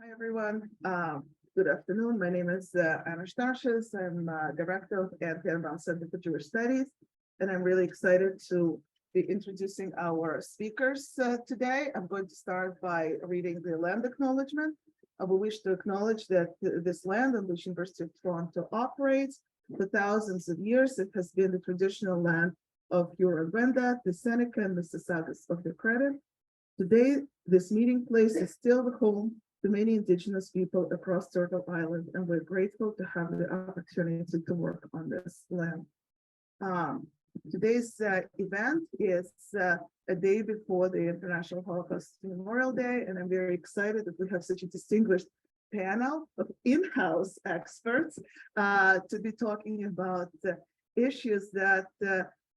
Hi, everyone. Good afternoon. My name is Anna Shternshis. I'm Director of Anti-Environmental Center for Jewish Studies, and I'm really excited to be introducing our speakers today. I'm going to start by reading the land acknowledgement. We wish to acknowledge that this land on which University of Toronto operates for thousands of years, it has been the traditional land of Uro-Wendat, the Seneca, and Mississaugas of the Credit. Today, this meeting place is still the home to many Indigenous people across Turtle Island, and we're grateful to have the opportunity to work on this land. Today's event is a day before the International Holocaust Memorial Day, and I'm very excited that we have such a distinguished panel of in-house experts to be talking about issues that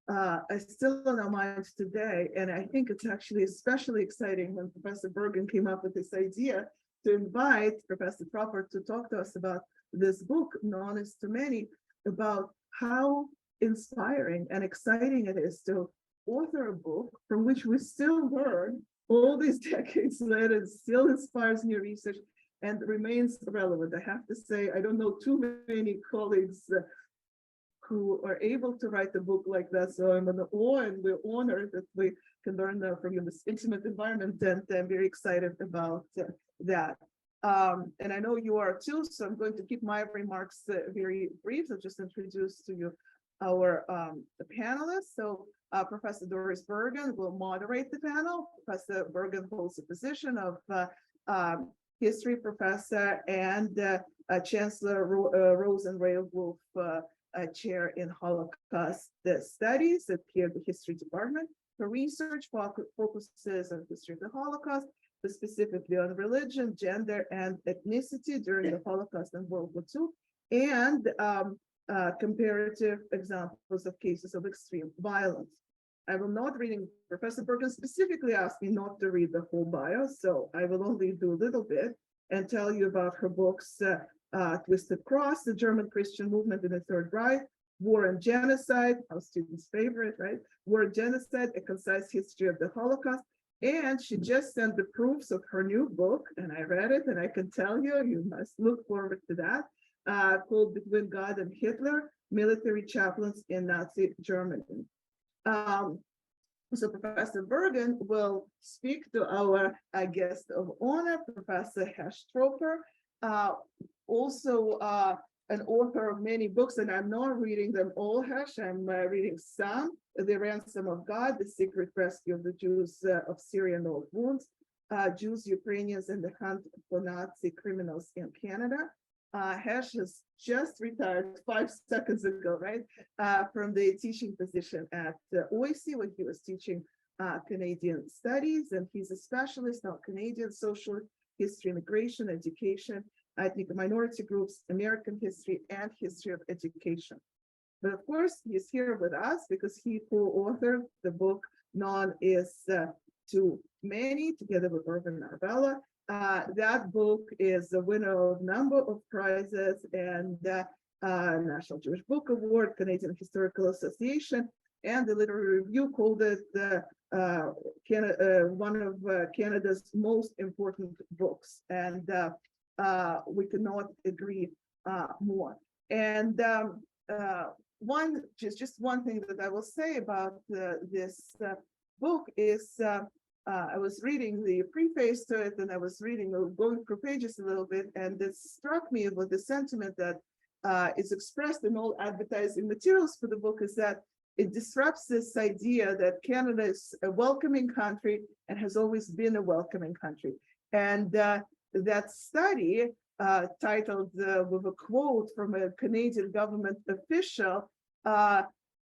are still on our minds today. And I think it's actually especially exciting when Professor Bergen came up with this idea to invite Professor Troper to talk to us about this book, known as to many, about how inspiring and exciting it is to author a book from which we still learn all these decades later. It still inspires new research and remains relevant. I have to say, I don't know too many colleagues who are able to write a book like that. So I'm in awe, and we're honored that we can learn from you in this intimate environment, and I'm very excited about that. And I know you are too, so I'm going to keep my remarks very brief. I'll just introduce to you our panelists. So Professor Doris Bergen will moderate the panel. Professor Bergen holds the position of history professor and Chancellor Rosen Wolf chair in Holocaust studies at the history department. Her research focuses on history of the Holocaust, but specifically on religion, gender, and ethnicity during the Holocaust and World War II, and comparative examples of cases of extreme violence. I will not reading. Professor Bergen specifically asked me not to read the whole bio, so I will only do a little bit and tell you about her books, Twisted Cross, the German Christian Movement in the Third Reich, War and Genocide, our students' favorite, right? War and Genocide, A Concise History of the Holocaust. And she just sent the proofs of her new book, and I read it, and I can tell you, you must look forward to that, called Between God and Hitler, Military Chaplains in Nazi Germany. So Professor Bergen will speak to our guest of honor, Professor Hesh Troper, also an author of many books, and I'm not reading them all, Hesh. I'm reading some. The Ransom of God, The Secret Rescue of the Jews of Syrian Old Wounds, Jews, Ukrainians, and the Hunt for Nazi Criminals in Canada. Hesh has just retired 5 seconds ago, right, from the teaching position at OIC when he was teaching Canadian studies, and he's a specialist on Canadian social history, immigration, education, ethnic minority groups, American history, and history of education. But of course, he's here with us because he co-authored the book known as Too Many, together with Irving Abella. That book is a winner of a number of prizes and National Jewish Book Award, Canadian Historical Association, and the Literary Review called it one of Canada's most important books. And we could not agree more. And just one thing that I will say about this book is I was reading the preface to it, and I was going through pages a little bit, and it struck me with the sentiment that is expressed in all advertising materials for the book, is that it disrupts this idea that Canada is a welcoming country and has always been a welcoming country. And that study, titled with a quote from a Canadian government official,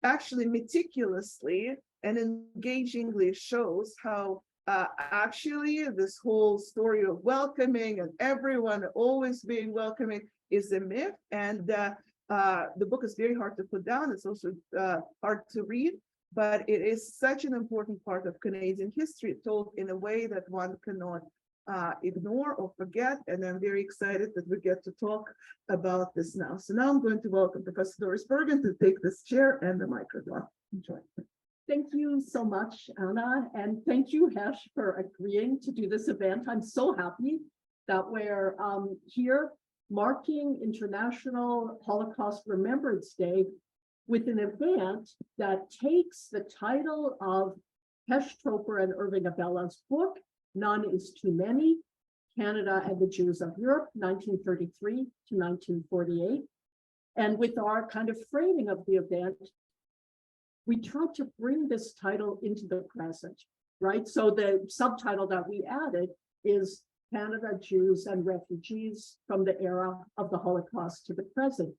actually meticulously and engagingly shows how actually this whole story of welcoming and everyone always being welcoming is a myth. And the book is very hard to put down. It's also hard to read, but it is such an important part of Canadian history, told in a way that one cannot ignore or forget. And I'm very excited that we get to talk about this now. So now I'm going to welcome Professor Doris Bergen to take this chair and the microphone. Enjoy. Thank you so much, Anna, and thank you, Hesh, for agreeing to do this event. I'm so happy that we're here marking International Holocaust Remembrance Day with an event that takes the title of Hesh Troper and Irving Abella's book, None is Too Many, Canada and the Jews of Europe, 1933 to 1948. And with our kind of framing of the event, we tried to bring this title into the present, right? So the subtitle that we added is Canada, Jews and Refugees from the Era of the Holocaust to the Present.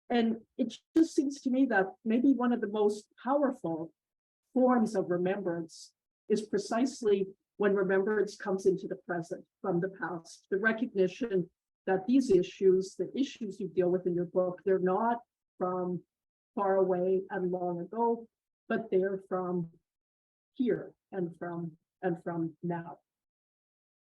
And it just seems to me that maybe one of the most powerful forms of remembrance is precisely when remembrance comes into the present from the past, the recognition that these issues, the issues you deal with in your book, they're not from far away and long ago, but they're from here and from now.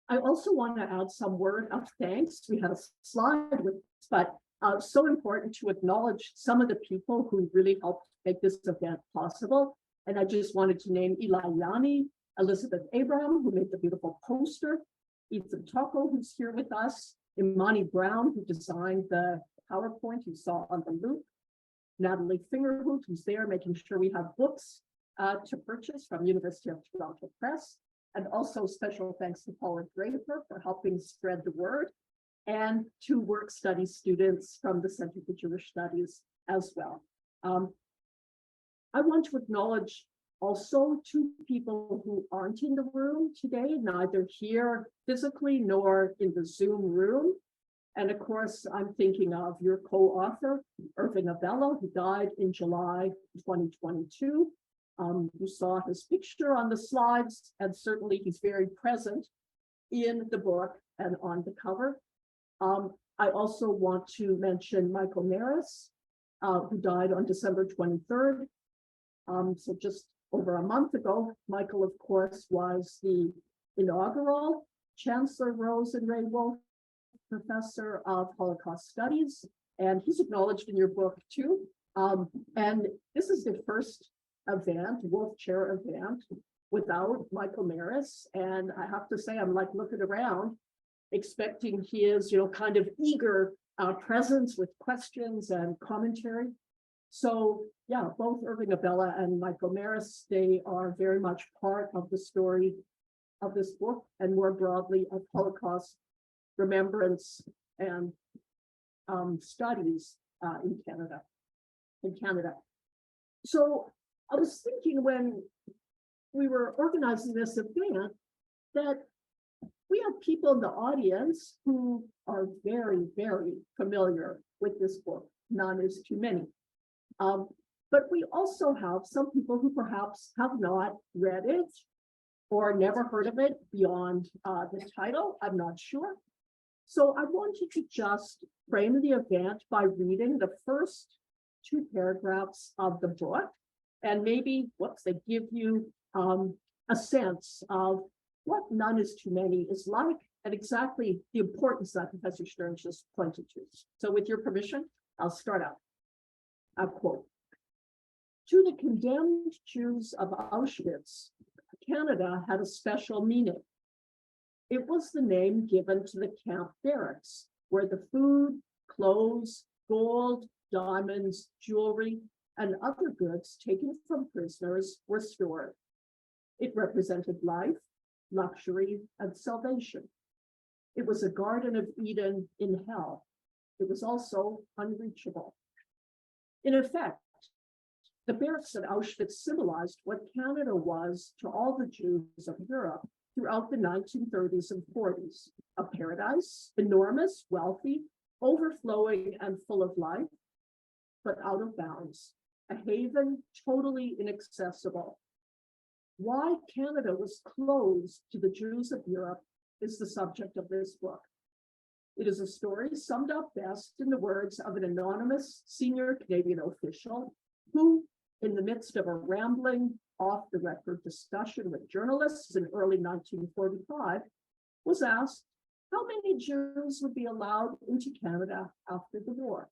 I also want to add some word of thanks. We had a slide with, but so important to acknowledge some of the people who really helped make this event possible. And I just wanted to name Eli Yani, Elizabeth Abraham, who made the beautiful poster, Ethan Tocco, who's here with us, Imani Brown, who designed the PowerPoint you saw on the loop, Natalie Fingerhoot, who's there making sure we have books to purchase from University of Toronto Press, and also special thanks to Paula Draper for helping spread the word, and to work study students from the Center for Jewish Studies as well. I want to acknowledge also two people who aren't in the room today, neither here physically nor in the Zoom room. And of course, I'm thinking of your co-author, Irving Abella, who died in July 2022. You saw his picture on the slides, and certainly he's very present in the book and on the cover. I also want to mention Michael Maris, who died on December 23rd. So just over a month ago. Michael, of course, was the inaugural Chancellor Rose and Ray Wolf Professor of Holocaust Studies, and he's acknowledged in your book too. And this is the first event, Wolf Chair event, without Michael Maris. And I have to say, I'm like looking around, expecting his, kind of eager presence with questions and commentary. So yeah, both Irving Abella and Michael Maris, they are very much part of the story of this book, and more broadly of Holocaust remembrance and studies in Canada. So I was thinking when we were organizing this event that we have people in the audience who are very, very familiar with this book, None is Too Many. But we also have some people who perhaps have not read it or never heard of it beyond the title, I'm not sure. So I wanted to just frame the event by reading the first two paragraphs of the book, and maybe, they give you a sense of what None is Too Many is like, and exactly the importance that Professor Shternshis pointed to. So with your permission, I'll start out. A quote. To the condemned Jews of Auschwitz, Canada had a special meaning. It was the name given to the camp barracks, where the food, clothes, gold, diamonds, jewelry, and other goods taken from prisoners were stored. It represented life, luxury, and salvation. It was a Garden of Eden in hell. It was also unreachable. In effect, the barracks at Auschwitz symbolized what Canada was to all the Jews of Europe throughout the 1930s and 40s, a paradise, enormous, wealthy, overflowing, and full of life, but out of bounds, a haven totally inaccessible. Why Canada was closed to the Jews of Europe is the subject of this book. It is a story summed up best in the words of an anonymous senior Canadian official who, in the midst of a rambling, off-the-record discussion with journalists in early 1945, was asked how many Jews would be allowed into Canada after the war.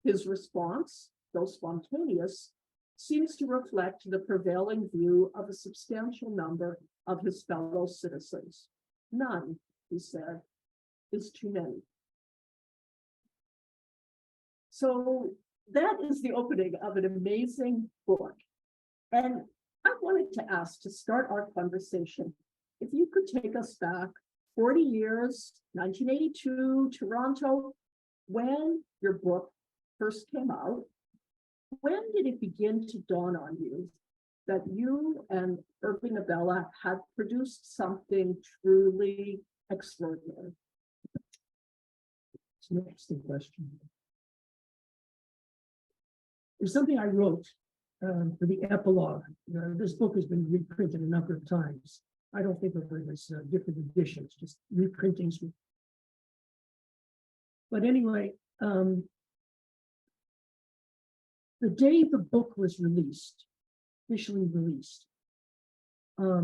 His response, though spontaneous, seems to reflect the prevailing view of a substantial number of his fellow citizens. None, he said. is too many. So that is the opening of an amazing book. And I wanted to ask, to start our conversation, if you could take us back 40 years, 1982, Toronto, when your book first came out. When did it begin to dawn on you that you and Irving Abella had produced something truly extraordinary? It's an interesting question. There's something I wrote for the epilogue. This book has been reprinted a number of times. I don't think of it as different editions, just reprintings. But anyway, the day the book was released, officially released, I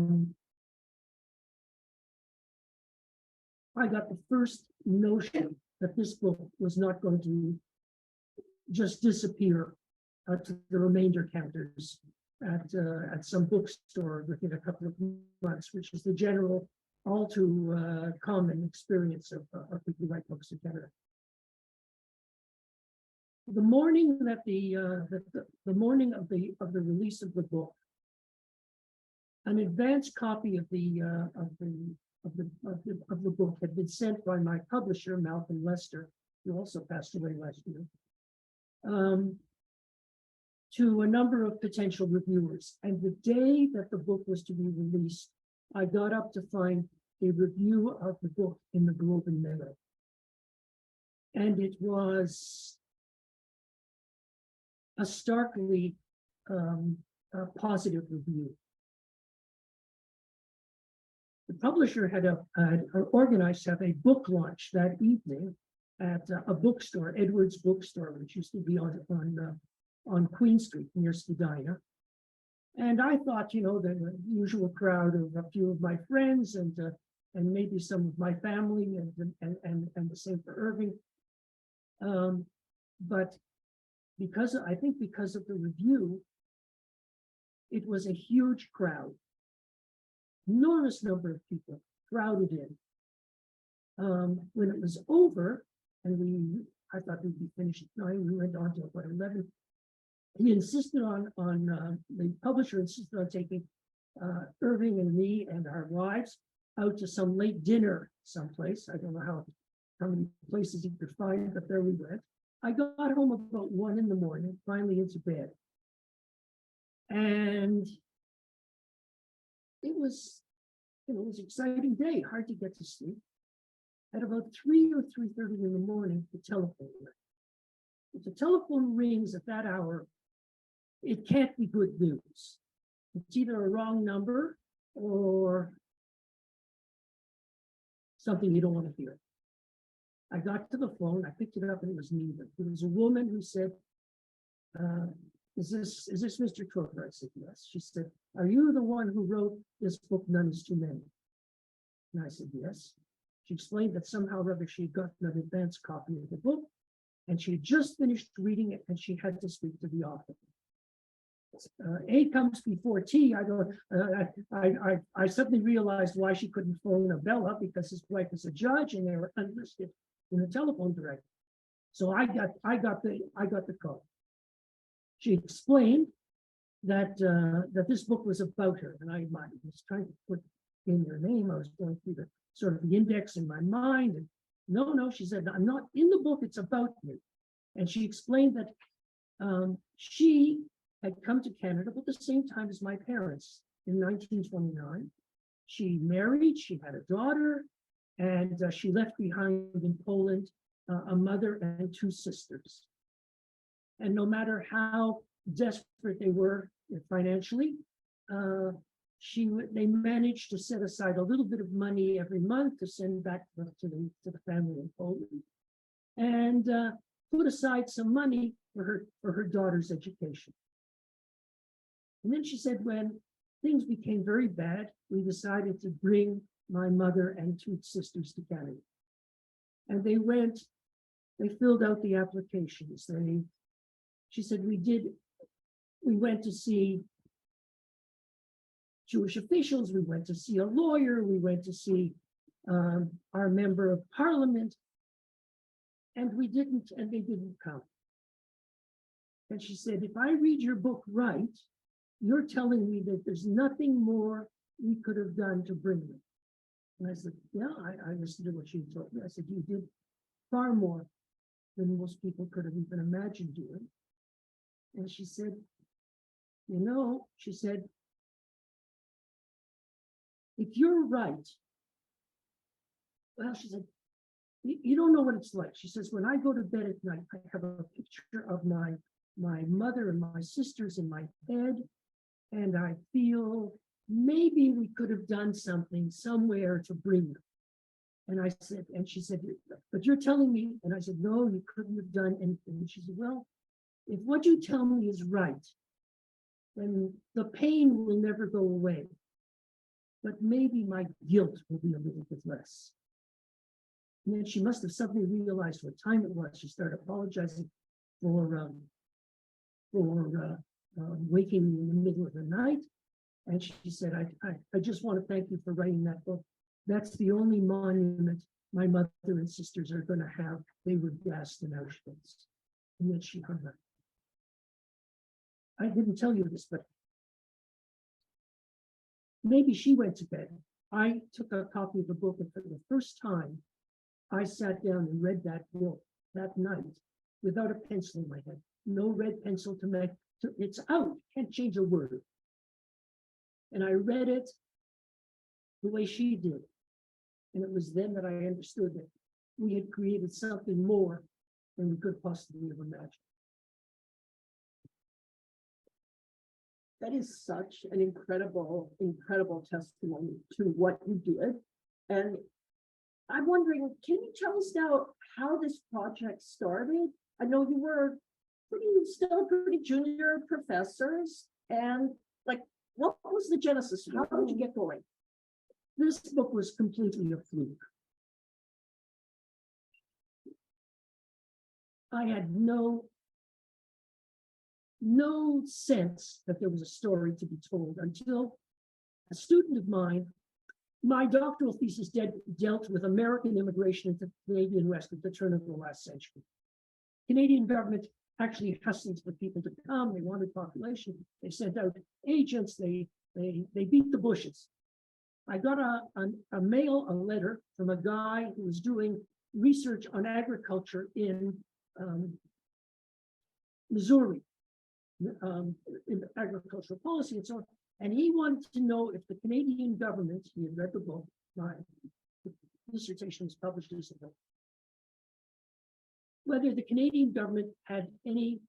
got the first notion that this book was not going to just disappear to the remainder counters at some bookstore within a couple of months, which is the general, all too common experience of people who write books in Canada. The morning that the morning of the release of the book, an advance copy of the book had been sent by my publisher, Malcolm Lester, who also passed away last year, to a number of potential reviewers. And the day that the book was to be released, I got up to find a review of the book in the Globe and Mail. And it was a starkly positive review. The publisher had organized to have a book launch that evening at a bookstore, Edwards Bookstore, which used to be on Queen Street near Spadina. And I thought, you know, the usual crowd of a few of my friends and maybe some of my family and the same for Irving. But because of the review, it was a huge crowd. Enormous number of people crowded in. When it was over, and I thought we'd be finished at 9, we went on to about 11. He insisted the publisher insisted on taking Irving and me and our wives out to some late dinner someplace. I don't know how many places he could find, but there we went. I got home about 1 in the morning, finally into bed. And it was an exciting day, hard to get to sleep. At about 3 or 3:30 in the morning, the telephone rang. If the telephone rings at that hour, it can't be good news. It's either a wrong number or something you don't want to hear. I got to the phone, I picked it up, and it was neither. It was a woman who said, is this Mr. Troper? I said, yes. She said, are you the one who wrote this book, None is Too Many? And I said, yes. She explained that somehow or other she had gotten an advance copy of the book, and she had just finished reading it, and she had to speak to the author. A comes before T. I suddenly realized why she couldn't phone Abella, because his wife is a judge and they were unlisted in the telephone directory. So I got the call. She explained that this book was about her, and I was trying to put in her name. I was going through the sort of the index in my mind, and no, she said, I'm not in the book, it's about me. And she explained that she had come to Canada about the same time as my parents in 1929. She married, she had a daughter, and she left behind in Poland a mother and 2 sisters. And no matter how desperate they were financially, they managed to set aside a little bit of money every month to send back to the family in Poland, and put aside some money for her daughter's education. And then she said, when things became very bad, we decided to bring my mother and 2 sisters to Canada. And they filled out the applications. She said, we went to see Jewish officials, we went to see a lawyer, we went to see our member of parliament. And they didn't come. And she said, if I read your book right, you're telling me that there's nothing more we could have done to bring them. And I said, yeah, I listened to what she told me. I said, you did far more than most people could have even imagined doing. And she said, she said, if you're right, well, she said, you don't know what it's like. She says, when I go to bed at night, I have a picture of my mother and my sisters in my head, and I feel maybe we could have done something somewhere to bring them. And I said, and she said, but you're telling me, and I said, no, you couldn't have done anything. And she said, well, if what you tell me is right, then the pain will never go away. But maybe my guilt will be a little bit less. And then she must have suddenly realized what time it was. She started apologizing for waking me in the middle of the night. And she said, I just want to thank you for writing that book. That's the only monument my mother and sisters are going to have. They were gassed in Auschwitz. And then she hung up. I didn't tell you this, but maybe she went to bed. I took a copy of the book, and for the first time, I sat down and read that book that night without a pencil in my head. No red pencil to make, it's out, can't change a word. And I read it the way she did. And it was then that I understood that we had created something more than we could possibly have imagined. That is such an incredible, incredible testimony to what you did. And I'm wondering, can you tell us now how this project started? I know you were still pretty junior professors, and like, what was the genesis? How did you get going? This book was completely a fluke. I had no sense that there was a story to be told until a student of mine, my doctoral thesis dealt with American immigration into the Canadian West at the turn of the last century. Canadian government actually hustled for people to come. They wanted population. They sent out agents. They beat the bushes. I got a letter from a guy who was doing research on agriculture in Missouri, in agricultural policy and so on. And he wanted to know if the Canadian government, he had read the book, my dissertation was published recently, whether the Canadian government had any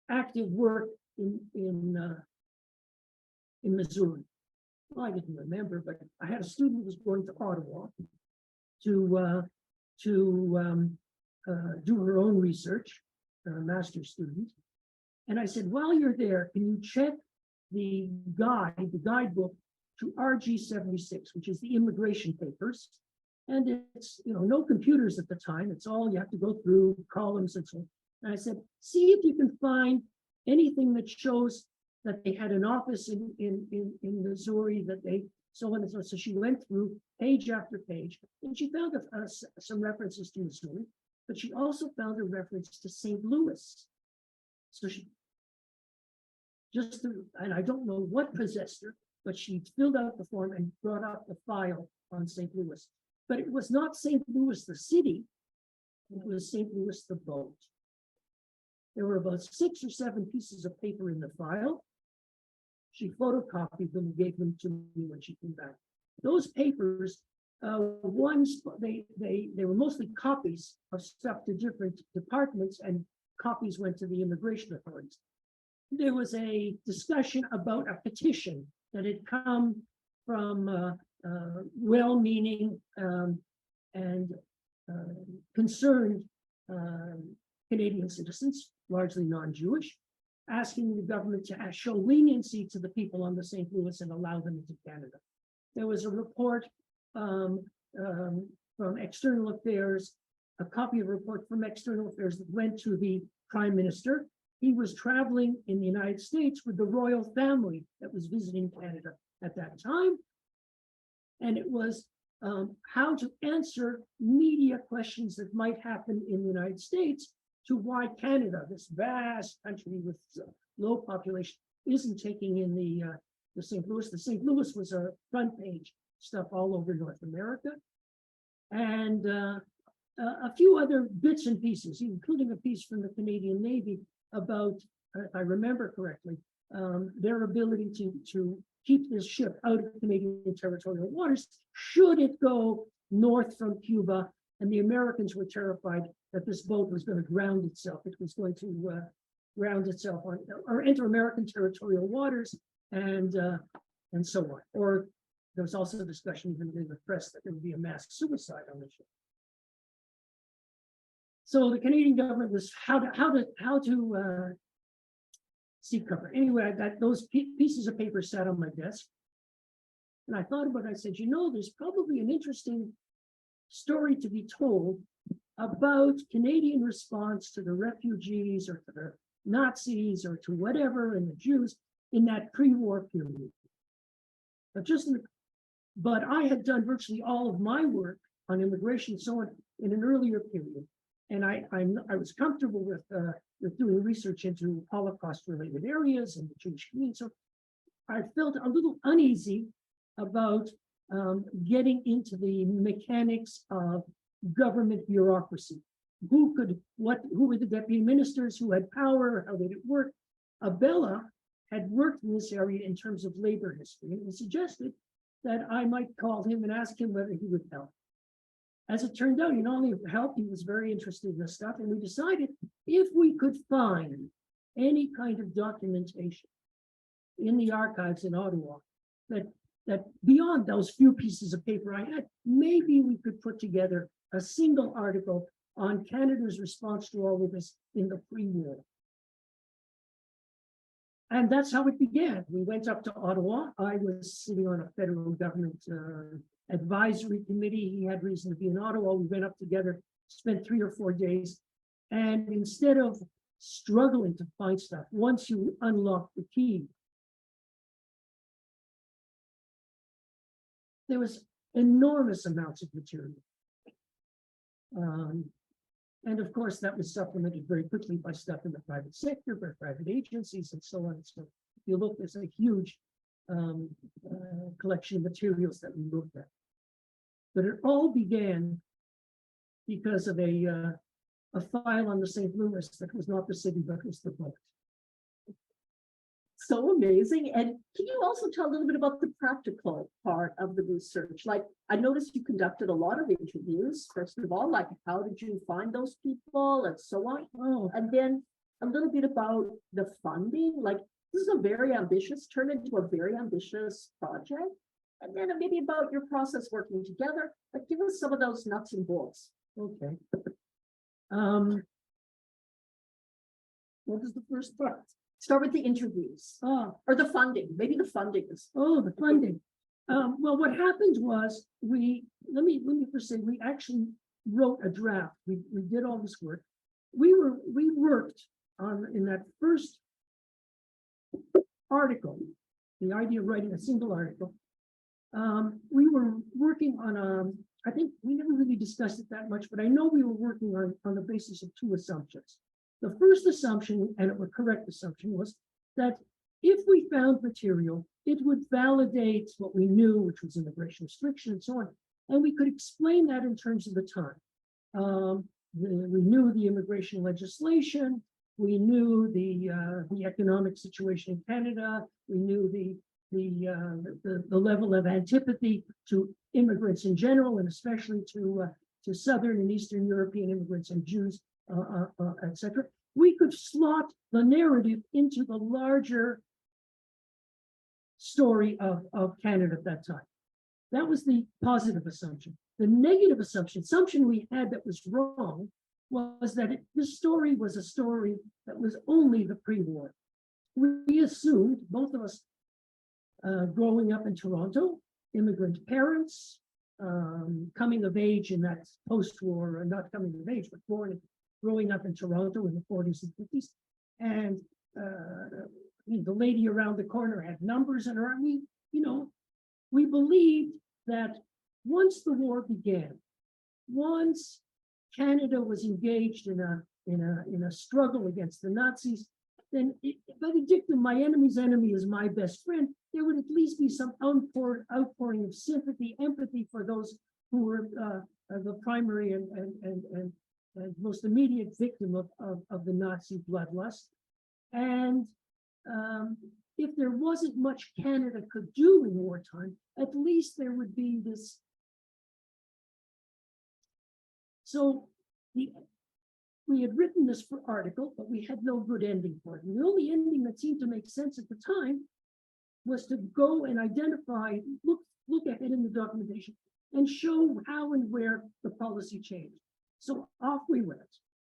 active work in Missouri. Well, I didn't remember, but I had a student who was going to Ottawa to do her own research, a master's student. And I said, while you're there, can you check the guidebook to RG 76, which is the immigration papers. And it's, no computers at the time. It's all you have to go through columns and so on. And I said, see if you can find anything that shows that they had an office in Missouri, that they so on and so on. So she went through page after page, and she found some references to Missouri, but she also found a reference to St. Louis. So she and I don't know what possessed her, but she filled out the form and brought up the file on St. Louis. But it was not St. Louis, the city, it was St. Louis, the boat. There were about 6 or 7 pieces of paper in the file. She photocopied them and gave them to me when she came back. Those papers, they were mostly copies of stuff to different departments, and copies went to the immigration authorities. There was a discussion about a petition that had come from well-meaning and concerned Canadian citizens, largely non-Jewish, asking the government to show leniency to the people on the St. Louis and allow them into Canada. There was a report from External Affairs, a copy of a report from External Affairs that went to the Prime Minister. He was traveling in the United States with the royal family that was visiting Canada at that time. And it was how to answer media questions that might happen in the United States to why Canada, this vast country with low population, isn't taking in the St. Louis. The St. Louis was a front page stuff all over North America. And a few other bits and pieces, including a piece from the Canadian Navy about, if I remember correctly, their ability to keep this ship out of Canadian territorial waters should it go north from Cuba. And the Americans were terrified that this boat was going to ground itself. It was going to ground itself on or enter American territorial waters and so on. Or there was also a discussion even in the press that there would be a mass suicide on the ship. So the Canadian government was how to seek cover. Anyway, I got those pieces of paper sat on my desk. And I thought about it, I said, you know, there's probably an interesting story to be told about Canadian response to the refugees or to the Nazis or to whatever and the Jews in that pre-war period. But I had done virtually all of my work on immigration and so on in an earlier period. And I was comfortable with doing research into Holocaust-related areas and the Jewish community. So I felt a little uneasy about getting into the mechanics of government bureaucracy. Who were the deputy ministers, who had power, how did it work? Abella had worked in this area in terms of labor history, and it suggested that I might call him and ask him whether he would help. As it turned out, he not only helped, he was very interested in this stuff, and we decided if we could find any kind of documentation in the archives in Ottawa that beyond those few pieces of paper I had, maybe we could put together a single article on Canada's response to all of this in the pre-war. And that's how it began. We went up to Ottawa. I was sitting on a federal government advisory committee. He had reason to be in Ottawa. We went up together, spent 3 or 4 days. And instead of struggling to find stuff, once you unlock the key, there was enormous amounts of material. And of course, that was supplemented very quickly by stuff in the private sector, by private agencies, and so on. So if you look, there's a huge collection of materials that we looked at. But it all began because of a file on the St. Louis that was not the city, but was the boat. So amazing. And can you also tell a little bit about the practical part of the research? Like, I noticed you conducted a lot of interviews, first of all, like how did you find those people and so on? Oh, And then a little bit about the funding. Like, this is a very ambitious, turned into a very ambitious project. And then maybe about your process working together. Like, give us some of those nuts and bolts. okay. What was the first part? Start with the interviews Oh, or the funding. Maybe the funding is. the funding. Well, what happened was let me first say, we actually wrote a draft. We did all this work. We worked on in that first article, the idea of writing a single article. We were working on I think we never really discussed it that much, but I know we were working on the basis of 2 assumptions. The first assumption, and it was a correct assumption, was that if we found material, it would validate what we knew, which was immigration restriction and so on. And we could explain that in terms of the time. We knew the immigration legislation, we knew the economic situation in Canada, we knew the level of antipathy to immigrants in general, and especially to Southern and Eastern European immigrants and Jews, etc. We could slot the narrative into the larger story of Canada at that time. That was the positive assumption. The negative assumption we had that was wrong was that this story was a story that was only the pre-war. We assumed, both of us growing up in Toronto, immigrant parents, coming of age in that post-war, not coming of age, but growing up in Toronto in the 40s and 50s. And the lady around the corner had numbers in her. We believed that once the war began, once Canada was engaged in a struggle against the Nazis, then by the dictum, my enemy's enemy is my best friend, there would at least be some outpouring of sympathy, empathy for those who were the primary and most immediate victim of the Nazi bloodlust. And if there wasn't much Canada could do in wartime, at least there would be this. So we had written this article, but we had no good ending for it. And the only ending that seemed to make sense at the time was to go and identify, look ahead in the documentation and show how and where the policy changed. So off we went.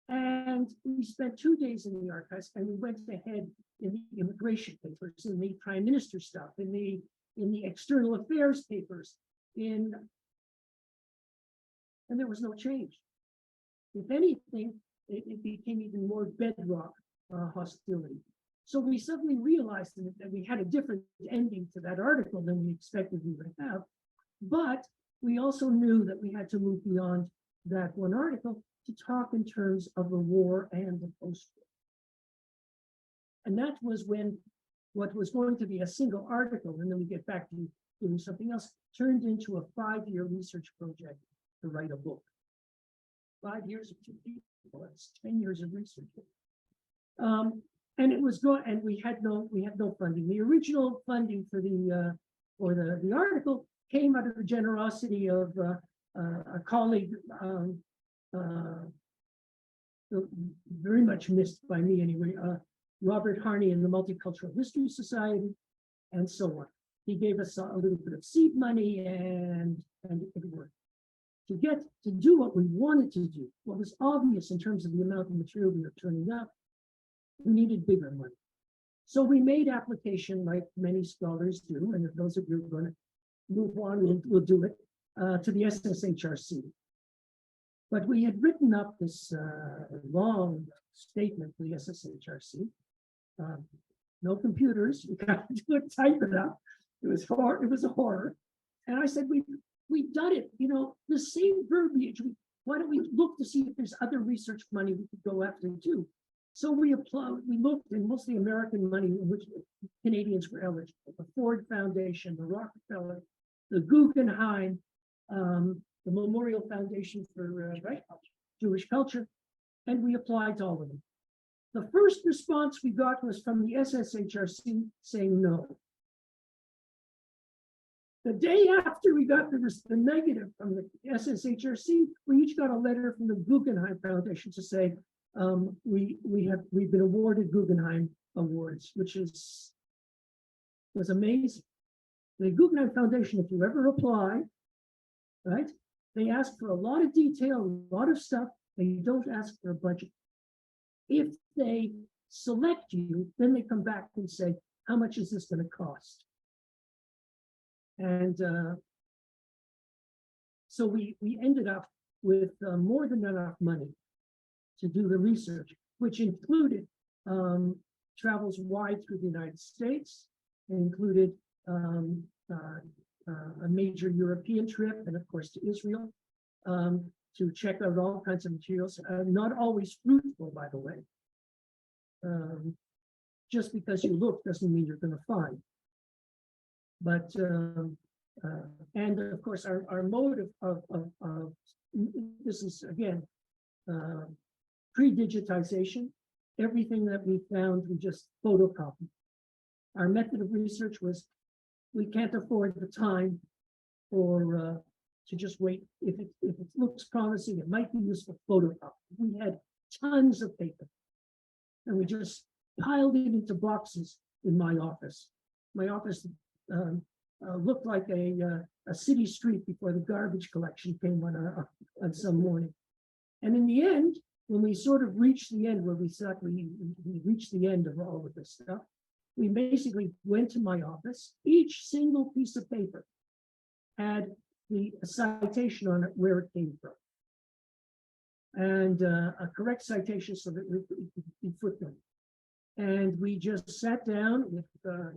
And we spent 2 days in the archives, and we went ahead in the immigration papers, in the prime minister stuff, in the external affairs papers, and there was no change. If anything, it became even more bedrock hostility. So we suddenly realized that we had a different ending to that article than we expected we would have. But we also knew that we had to move beyond that one article to talk in terms of the war and the post-war. And that was when what was going to be a single article, and then we get back to doing something else, turned into a 5-year research project to write a book. 5 years of 2 people, that's 10 years of research. And it was going, and we had no funding. The original funding for the article came out of the generosity of a colleague, very much missed by me anyway, Robert Harney in the Multicultural History Society, and so on. He gave us a little bit of seed money, and it worked. To do what we wanted to do, what was obvious in terms of the amount of material we were turning up, we needed bigger money. So we made application like many scholars do, and if those of you are going to move on, we'll do it, to the SSHRC. But we had written up this long statement for the SSHRC. No computers, we got to type it up. It was a horror. And I said, we've done it, the same verbiage. Why don't we look to see if there's other research money we could go after too? So we looked, and mostly American money in which Canadians were eligible: the Ford Foundation, the Rockefeller, the Guggenheim, the Memorial Foundation for Jewish Culture, and we applied to all of them. The first response we got was from the SSHRC saying no. The day after we got the negative from the SSHRC, we each got a letter from the Guggenheim Foundation to say, we've been awarded Guggenheim Awards, which was amazing. The Guggenheim Foundation, if you ever apply, right, they ask for a lot of detail, a lot of stuff. They don't ask for a budget. If they select you, then they come back and say, how much is this going to cost? And so we ended up with more than enough money to do the research, which included travels wide through the United States, included a major European trip, and of course to Israel, to check out all kinds of materials, not always fruitful, by the way. Just because you look doesn't mean you're going to find. But, and of course, our mode of this is, again, pre-digitization. Everything that we found, we just photocopied. Our method of research was, we can't afford the time for to just wait. If it looks promising, it might be useful, photocopy. We had tons of paper, and we just piled it into boxes in my office. My office looked like a city street before the garbage collection came on some morning. And in the end, when we sort of reached the end where we thought we reached the end of all of this stuff, we basically went to my office. Each single piece of paper had the citation on it, where it came from, and a correct citation so that we footnote. And we just sat down with,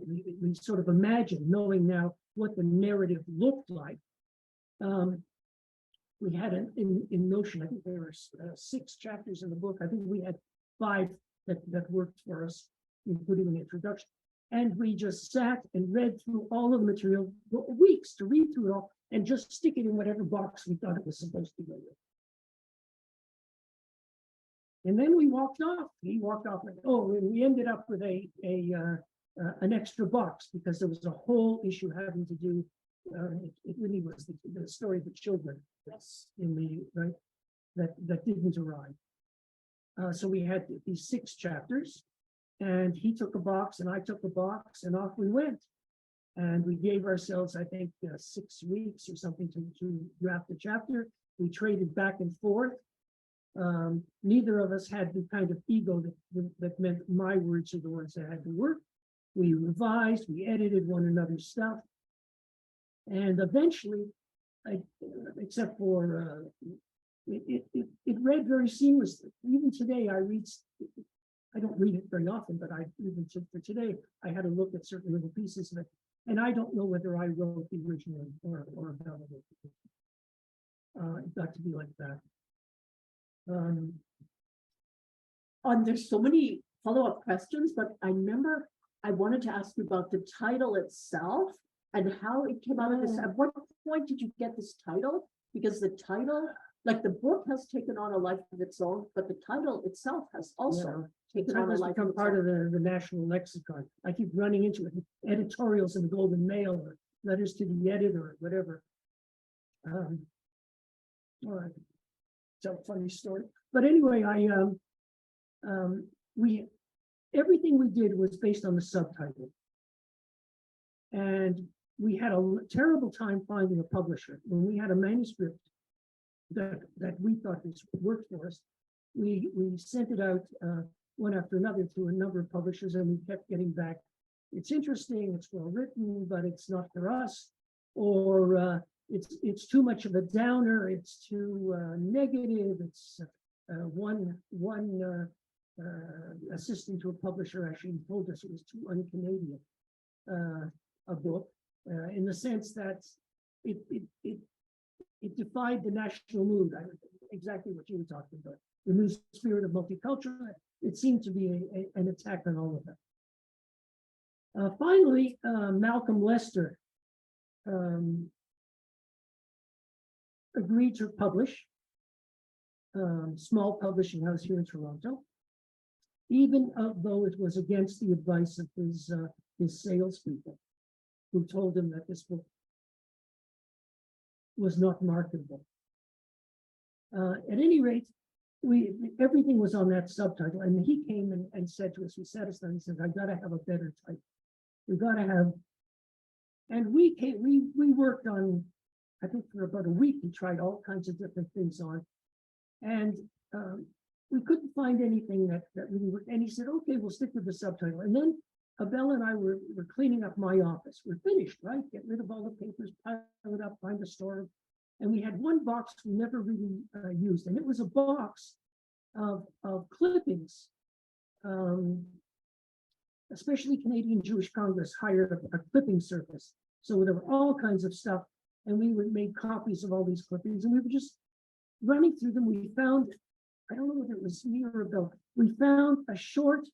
we sort of imagined, knowing now what the narrative looked like, We had in Notion, I think there were 6 chapters in the book. I think we had 5 that worked for us, including an introduction. And we just sat and read through all of the material, weeks to read through it all, and just stick it in whatever box we thought it was supposed to go in. And then we walked off. He walked off, and we ended up with an extra box because there was a whole issue having to do. It really was the story of the children that's in the right that didn't arrive. So we had these 6 chapters, and he took a box and I took a box, and off we went. And we gave ourselves, I think, 6 weeks or something to draft a chapter. We traded back and forth. Neither of us had the kind of ego that meant my words are the ones that had to work. We revised, we edited one another's stuff. And eventually, except for it read very seamlessly. Even today, I don't read it very often, but even for today, I had to look at certain little pieces of it. And I don't know whether I wrote the original or Abella wrote it. It got to be like that. There's so many follow-up questions, but I remember I wanted to ask you about the title itself and how it came out of this. At what point did you get this title? Because the title, like the book has taken on a life of its own, but the title itself has also taken on a It's life become of its part own. of the national lexicon. I keep running into it, editorials in the Globe and Mail or letters to the editor or whatever. All right. It's a funny story. But anyway, everything we did was based on the subtitle. And we had a terrible time finding a publisher. When we had a manuscript that we thought this worked for us, we sent it out one after another to a number of publishers, and we kept getting back, it's interesting, it's well written, but it's not for us, or it's too much of a downer, it's too negative. It's one assistant to a publisher actually told us it was too un-Canadian a book, in the sense that it defied the national mood. Exactly what you were talking about, the new spirit of multicultural. It seemed to be an attack on all of that. Finally, Malcolm Lester agreed to publish, small publishing house here in Toronto, even though it was against the advice of his salespeople, who told him that this book was not marketable. At any rate, everything was on that subtitle, and he came and said to us, he sat us down, he said, I gotta have a better title. We gotta have, and we worked on, I think for about a week, we tried all kinds of different things on, and we couldn't find anything that really worked. And he said, okay, we'll stick with the subtitle. And then Abella and I were cleaning up my office. We're finished, right? Get rid of all the papers, pile it up, find a store. And we had one box we never really used, and it was a box of clippings. Especially Canadian Jewish Congress hired a clipping service. So there were all kinds of stuff, and we made copies of all these clippings, and we were just running through them. We found, I don't know whether it was me or Abel, we found a short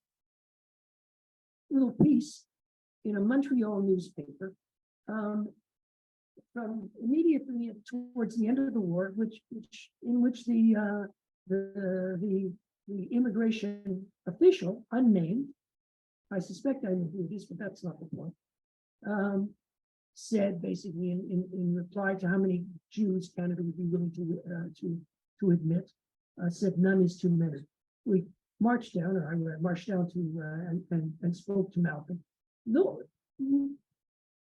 little piece in a Montreal newspaper from immediately towards the end of the war, in which the immigration official, unnamed, I suspect I know who it is, but that's not the point, said basically in reply to how many Jews Canada would be willing to admit, said none is too many. We marched down, or I marched down to and spoke to Malcolm. No,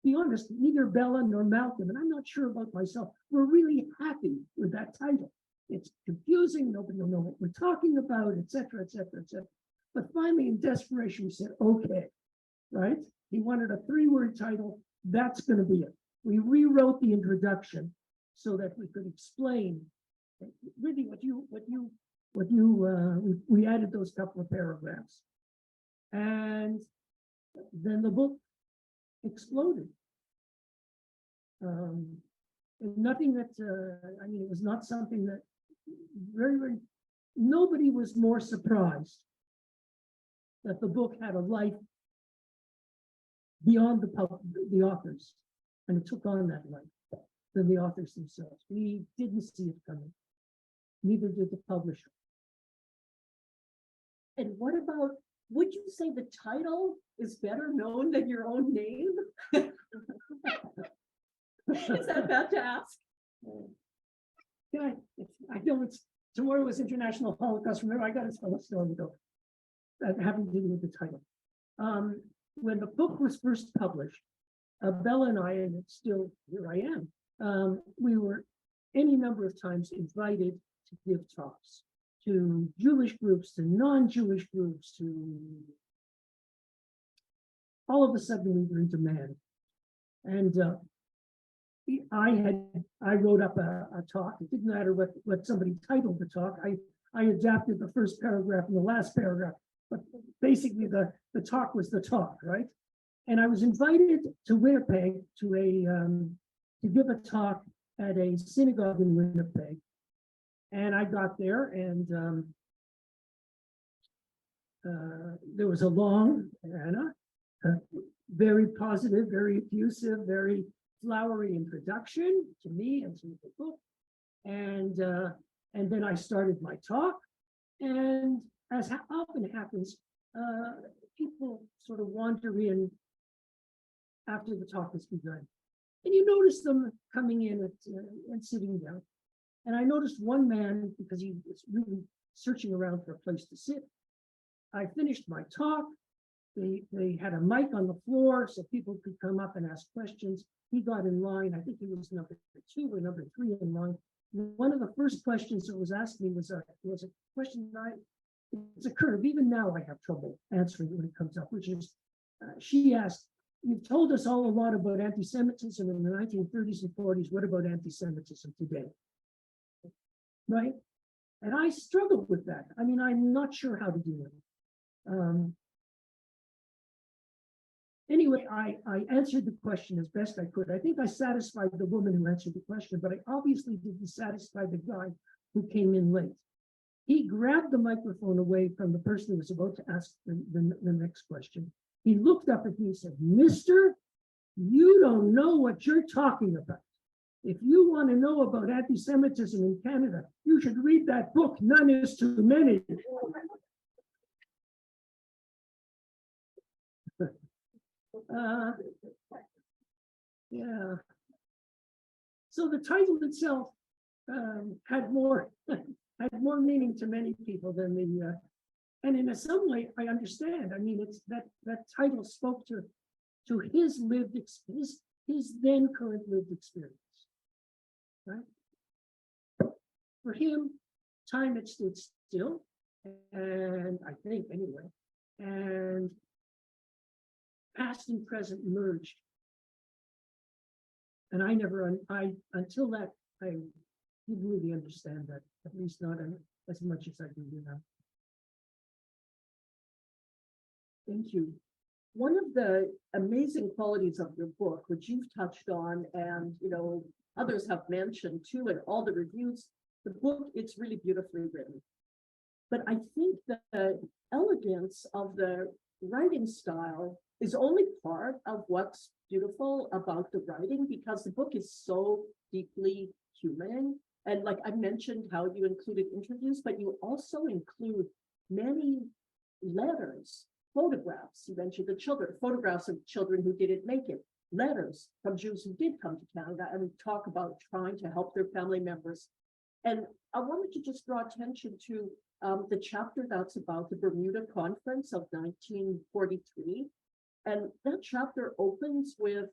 be honest, neither Bella nor Malcolm, and I'm not sure about myself, were really happy with that title. It's confusing, nobody will know what we're talking about, etc., etc., etc. But finally, in desperation, we said, okay, right? He wanted a 3-word title. That's going to be it. We rewrote the introduction so that we could explain really we added those couple of paragraphs, and then the book exploded. nothing that, I mean, it was not something that nobody was more surprised that the book had a life beyond the authors, and it took on that life than the authors themselves. We didn't see it coming. Neither did the publisher. And what about, would you say the title is better known than your own name? Is that bad to ask? Yeah, I know it's tomorrow was International Holocaust Remembrance. I got to tell a story though, that having to do with the title. When the book was first published, Bella and I, and it's still here I am, we were any number of times invited to give talks to Jewish groups, to non-Jewish groups, to all of a sudden we were in demand. And I wrote up a talk. It didn't matter what somebody titled the talk. I adapted the first paragraph and the last paragraph, but basically the talk was the talk, right? And I was invited to Winnipeg to give a talk at a synagogue in Winnipeg. And I got there, and there was a long, very positive, very effusive, very flowery introduction to me and to the book. And then I started my talk, and as often happens, people sort of wander in after the talk has begun. And you notice them coming in and sitting down. And I noticed one man, because he was really searching around for a place to sit. I finished my talk. They had a mic on the floor so people could come up and ask questions. He got in line. I think he was number 2 or number 3 in line. One of the first questions that was asked me was a question it's a curve. Even now I have trouble answering when it comes up, which is, she asked, "You've told us all a lot about anti-Semitism in the 1930s and 40s. What about anti-Semitism today?" Right? And I struggled with that. I mean, I'm not sure how to do it. Anyway, I answered the question as best I could. I think I satisfied the woman who answered the question, but I obviously didn't satisfy the guy who came in late. He grabbed the microphone away from the person who was about to ask the next question. He looked up at me and said, "Mister, you don't know what you're talking about. If you want to know about anti-Semitism in Canada, you should read that book, None is Too Many." Yeah. So the title itself had more meaning to many people than the and in some way I understand. I mean, it's that title spoke to his lived experience, his then current lived experience. Right? For him, time had stood still, and I think anyway, and past and present merged. And until that, I didn't really understand that, at least not as much as I do now. Thank you. One of the amazing qualities of your book, which you've touched on, and others have mentioned too, in all the reviews, the book, it's really beautifully written. But I think the elegance of the writing style is only part of what's beautiful about the writing, because the book is so deeply human. And like I mentioned how you included interviews, but you also include many letters, photographs. You mentioned the children, photographs of children who didn't make it, letters from Jews who did come to Canada, and talk about trying to help their family members. And I wanted to just draw attention to the chapter that's about the Bermuda Conference of 1943. And that chapter opens with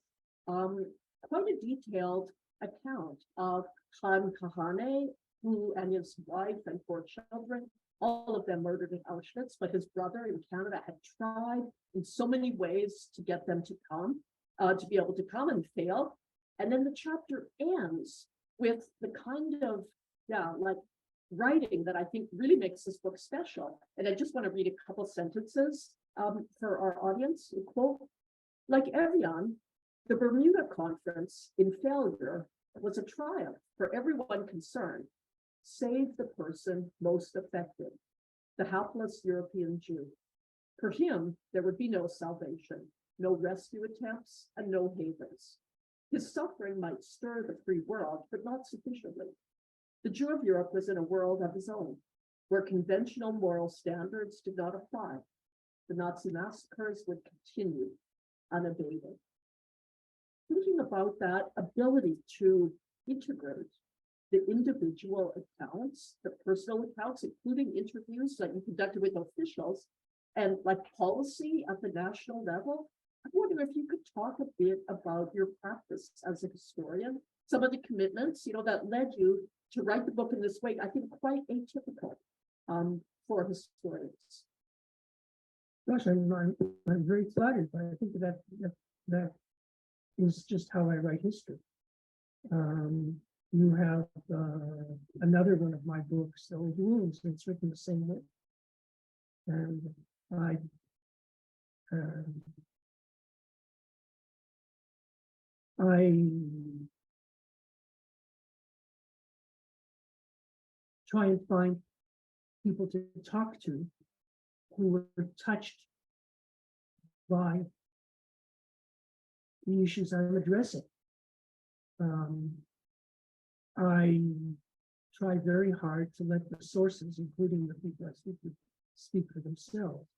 quite a detailed account of Khan Kahane, who and his wife and 4 children, all of them murdered in Auschwitz, but his brother in Canada had tried in so many ways to get them to come, to be able to come, and failed. And then the chapter ends with the kind of, like writing that I think really makes this book special. And I just want to read a couple sentences for our audience. Quote, "Like Evian, the Bermuda Conference, in failure, was a triumph for everyone concerned, save the person most affected, the hapless European Jew. For him, there would be no salvation, no rescue attempts, and no havens. His suffering might stir the free world, but not sufficiently. The Jew of Europe was in a world of his own, where conventional moral standards did not apply. The Nazi massacres would continue unabated. Thinking about that ability to integrate the individual accounts, the personal accounts, including interviews that you conducted with officials, and like policy at the national level, I wonder if you could talk a bit about your practice as a historian, some of the commitments, that led you to write the book in this way, I think quite atypical for historians. Gosh, I'm very flattered, but I think that is just how I write history. You have another one of my books, The Old Wounds, and it's written the same way. And I try and find people to talk to who were touched by the issues I'm addressing. I try very hard to let the sources, including the people I speak to, speak for themselves.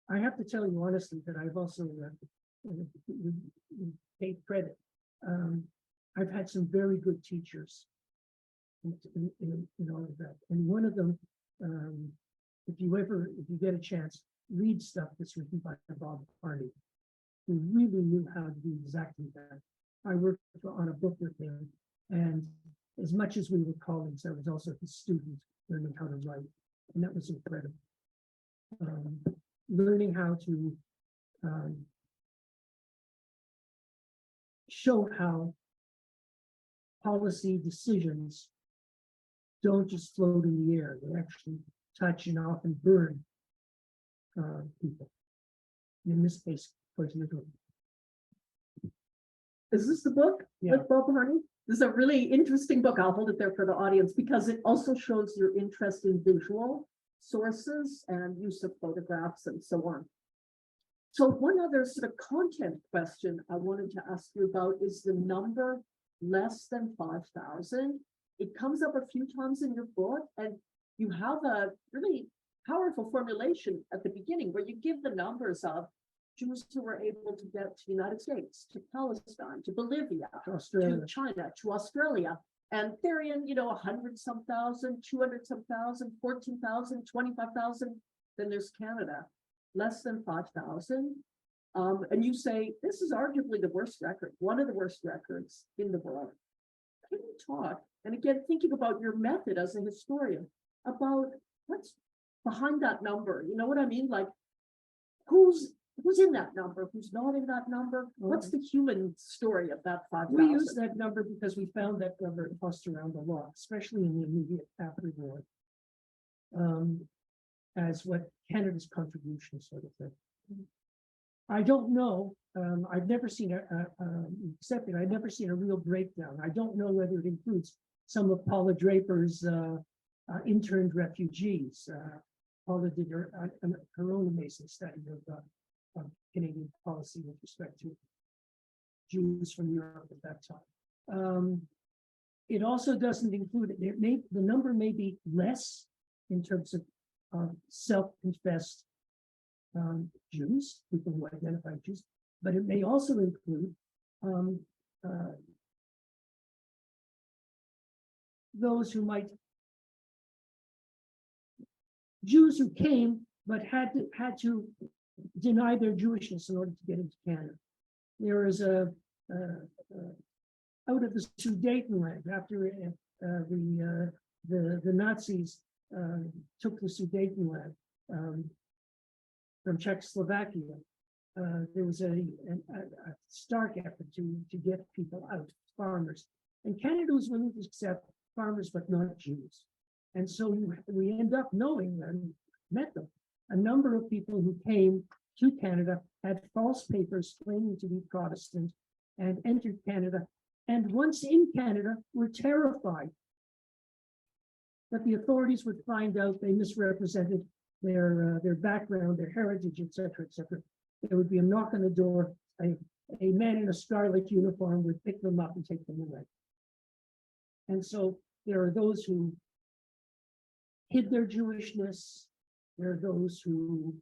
I have to tell you honestly that I've also paid credit. I've had some very good teachers in all of that. And one of them, if you get a chance, read stuff that's written by Bob Harney, who really knew how to do exactly that. I worked on a book with him, and as much as we were colleagues, I was also his student learning how to write, and that was incredible. Learning how to show how policy decisions don't just float in the air, they actually touch and often burn people. In this case, quite literally. Is this the book with Bob Harney? This is a really interesting book. I'll hold it there for the audience because it also shows your interest in visual sources and use of photographs and so on. So one other sort of content question I wanted to ask you about is the number less than 5,000. It comes up a few times in your book, and you have a really powerful formulation at the beginning where you give the numbers of Jews who were able to get to the United States, to Palestine, to Bolivia, to China, to Australia. And they're in, 100-some thousand, 200-some thousand, 14,000, 25,000. Then there's Canada, less than 5,000. And you say, this is arguably the worst record, one of the worst records in the world. Can you talk, and again, thinking about your method as a historian, about what's behind that number? You know what I mean? Like, who's in that number? Who's not in that number? What's the human story of that 5,000? We use that number because we found that number tossed around a lot, especially in the immediate after war, as what Canada's contribution sort of thing. I don't know. I've never seen I've never seen a real breakdown. I don't know whether it includes some of Paula Draper's interned refugees. Paula did her own amazing study of Canadian policy with respect to Jews from Europe at that time. It also doesn't include the number may be less in terms of self-confessed Jews, people who identify Jews, but it may also include those who might Jews who came but had to deny their Jewishness in order to get into Canada. There is out of the Sudetenland after the Nazis took the Sudetenland from Czechoslovakia. There was a stark effort to get people out, farmers, and Canada was willing to accept farmers but not Jews. And so we end up knowing and met them. A number of people who came to Canada, had false papers claiming to be Protestant, and entered Canada. And once in Canada, were terrified that the authorities would find out they misrepresented their background, their heritage, et cetera, et cetera. There would be a knock on the door. A man in a scarlet uniform would pick them up and take them away. And so there are those who hid their Jewishness. There are those who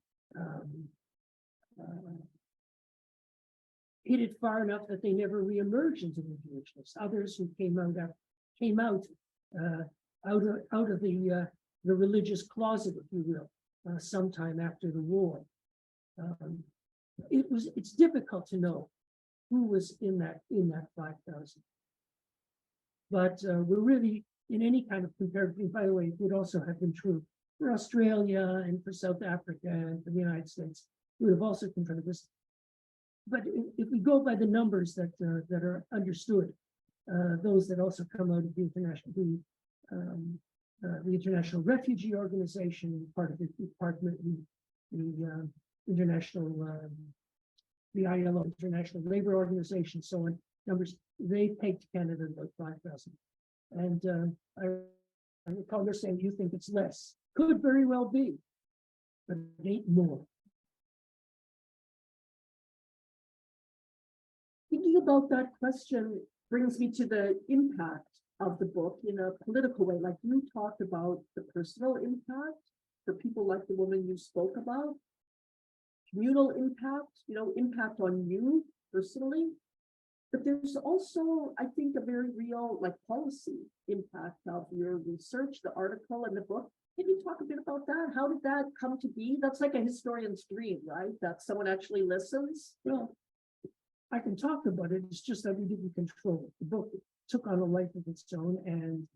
hid it far enough that they never reemerged into their Jewishness. Others who came out of the religious closet, if you will, sometime after the war. It's difficult to know who was in that 5,000. But we're really in any kind of comparative. By the way, it would also have been true for Australia and for South Africa and for the United States. We would have also confronted this. But if we go by the numbers that are understood, those that also come out of the International Refugee Organization, part of the department, the International, the ILO, International Labor Organization, so on, numbers, they pegged Canada about 5,000. And I recall they're saying you think it's less. Could very well be, but it ain't more. Thinking about that question brings me to the impact of the book in a political way. Like you talked about the personal impact for people like the woman you spoke about, communal impact, impact on you personally. But there's also, I think, a very real policy impact of your research, the article and the book. Can you talk a bit about that? How did that come to be? That's like a historian's dream, right? That someone actually listens. Well, I can talk about it. It's just that we didn't control it. The book took on a life of its own, and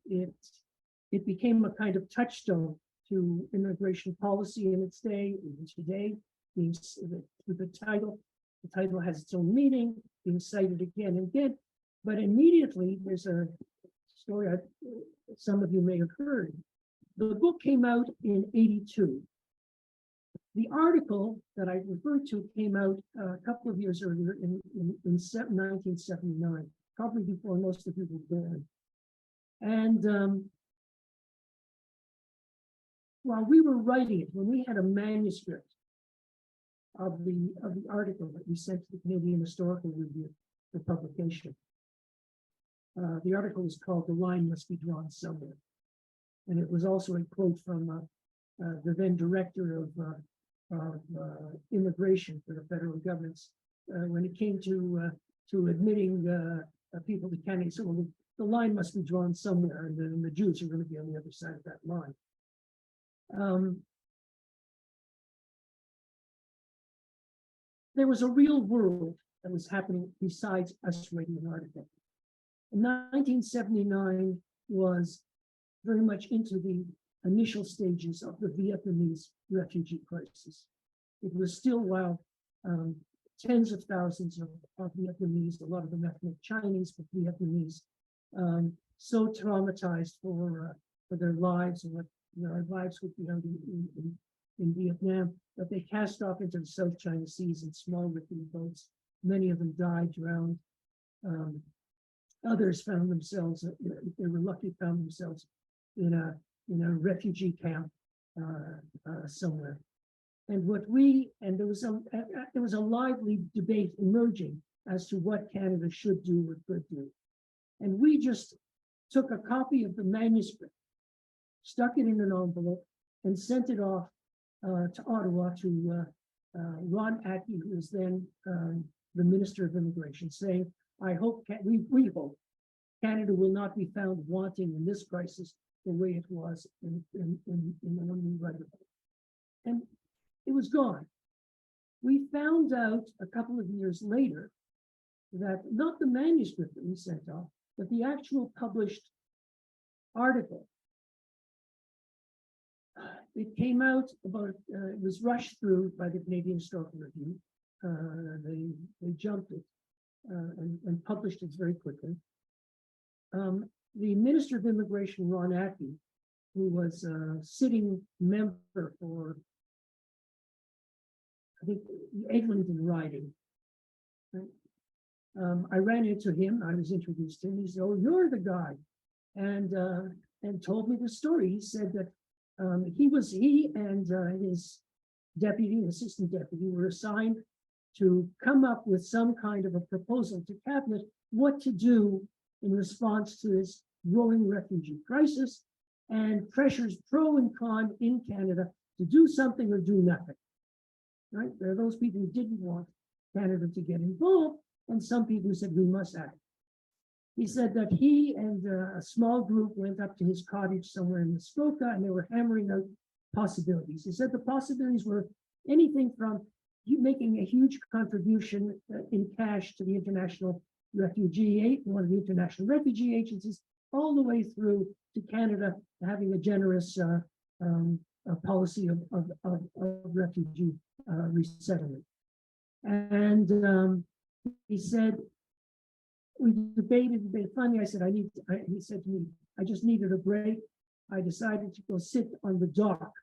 it became a kind of touchstone to immigration policy in its day, even today. The title has its own meaning, being cited again and again. But immediately, there's a story some of you may have heard. The book came out in '82. The article that I referred to came out a couple of years earlier in 1979, probably before most of you were born. And while we were writing it, when we had a manuscript of the article that we sent to the Canadian Historical Review for publication, the article was called "The Line Must Be Drawn Somewhere," and it was also a quote from the then director of immigration for the federal government when it came to admitting people to Canada. So well, the line must be drawn somewhere, and the Jews are going to be on the other side of that line. There was a real world that was happening besides us writing an article. In 1979 was very much into the initial stages of the Vietnamese refugee crisis. It was still while tens of thousands of Vietnamese, a lot of them ethnic Chinese, but Vietnamese, so traumatized for their lives and what their lives would be in Vietnam, that they cast off into the South China Seas in small rickety boats. Many of them died, drowned. Others found themselves, if they were lucky, found themselves in a refugee camp somewhere. And there was a lively debate emerging as to what Canada should do or could do. And we just took a copy of the manuscript, stuck it in an envelope, and sent it off to Ottawa to Ron Atke, who was then the Minister of Immigration, saying, we hope Canada will not be found wanting in this crisis the way it was in the one we write about. And it was gone. We found out a couple of years later that not the manuscript that we sent off, but the actual published article. It came out about, it was rushed through by the Canadian Historical Review. They jumped it and published it very quickly. The Minister of Immigration, Ron Atke, who was a sitting member for I think, Eglinton riding. Right? I ran into him. I was introduced to him. He said, "Oh, you're the guy," and told me the story. He said that he and his deputy, assistant deputy, were assigned to come up with some kind of a proposal to cabinet what to do in response to this growing refugee crisis and pressures pro and con in Canada to do something or do nothing. Right? There are those people who didn't want Canada to get involved, and some people who said we must act. He said that he and a small group went up to his cottage somewhere in Muskoka, and they were hammering out possibilities. He said the possibilities were anything from you making a huge contribution in cash to the International Refugee, one of the international refugee agencies, all the way through to Canada having a generous policy of refugee resettlement. And he said, we debated, finally I said, he said to me, I just needed a break. I decided to go sit on the dock